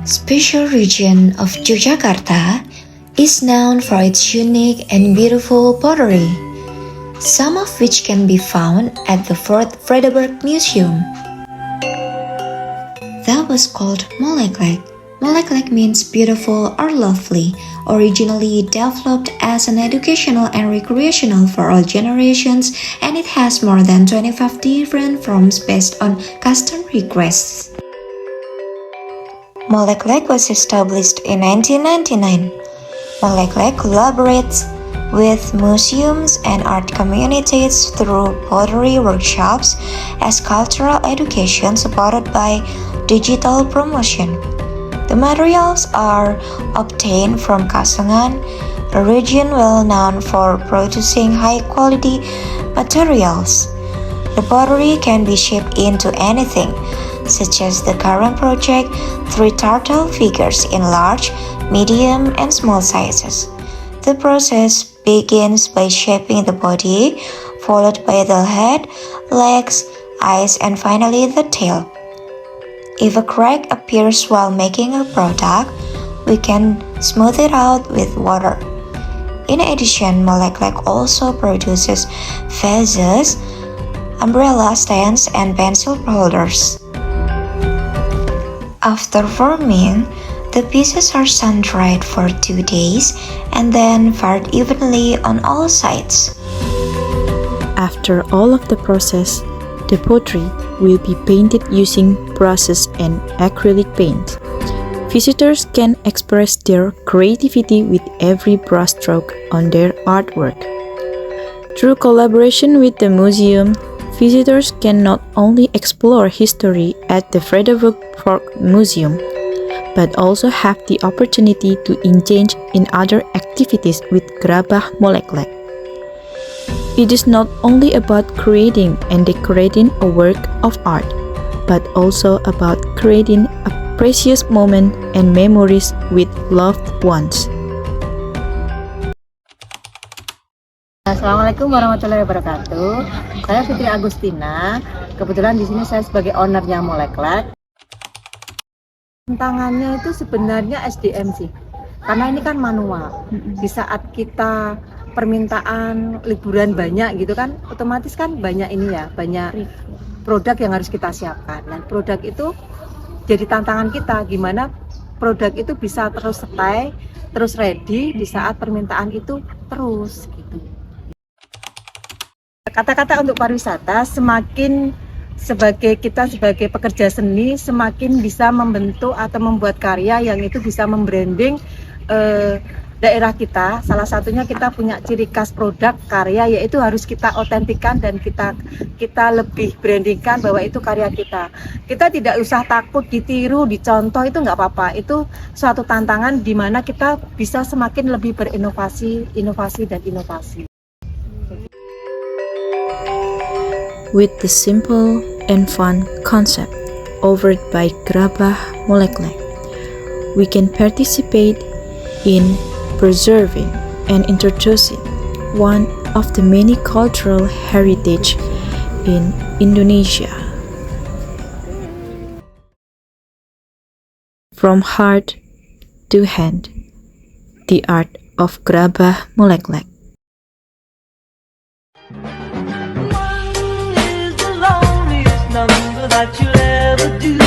Special region of Yogyakarta is known for its unique and beautiful pottery, some of which can be found at the Vredeburg Museum. That was called Moleklek. Moleklek means beautiful or lovely, originally developed as an educational and recreational for all generations, and it has more than 25 different forms based on custom requests. Moleklek was established in 1999. Moleklek collaborates with museums and art communities through pottery workshops as cultural education supported by digital promotion. The materials are obtained from Kasengan, a region well known for producing high-quality materials. The pottery can be shaped into anything, such as the current project, 3 turtle figures in large, medium, and small sizes. The process begins by shaping the body, followed by the head, legs, eyes, and finally the tail. If a crack appears while making a product, we can smooth it out with water. In addition, Moleklek also produces vases, umbrella stands, and pencil holders. After forming, the pieces are sun-dried for 2 days and then fired evenly on all sides. After all of the process, the pottery will be painted using brushes and acrylic paint. Visitors can express their creativity with every brushstroke on their artwork. Through collaboration with the museum, visitors can not only explore history at the Vredeburg Museum, but also have the opportunity to engage in other activities with Gerabah Moleklek. It is not only about creating and decorating a work of art, but also about creating a precious moment and memories with loved ones. Assalamualaikum warahmatullahi wabarakatuh. Saya Fitri Agustina. Kebetulan di sini saya sebagai ownernya Moleklek. Tantangannya itu sebenarnya SDM sih, karena ini kan manual. Di saat kita permintaan liburan banyak gitu kan, otomatis kan banyak banyak produk yang harus kita siapkan. Dan produk itu jadi tantangan kita, gimana produk itu bisa terus stay, terus ready di saat permintaan itu terus gitu. Kata-kata untuk pariwisata, semakin kita sebagai pekerja seni semakin bisa membentuk atau membuat karya yang itu bisa membranding daerah kita. Salah satunya kita punya ciri khas produk karya, yaitu harus kita otentikan dan kita lebih brandingkan bahwa itu karya kita. Kita tidak usah takut ditiru, dicontoh, itu nggak apa-apa. Itu suatu tantangan di mana kita bisa semakin lebih berinovasi, inovasi. With the simple and fun concept offered by Gerabah Moleklek, we can participate in preserving and introducing one of the many cultural heritage in Indonesia. From heart to hand, the art of Gerabah Moleklek. That you'll ever do.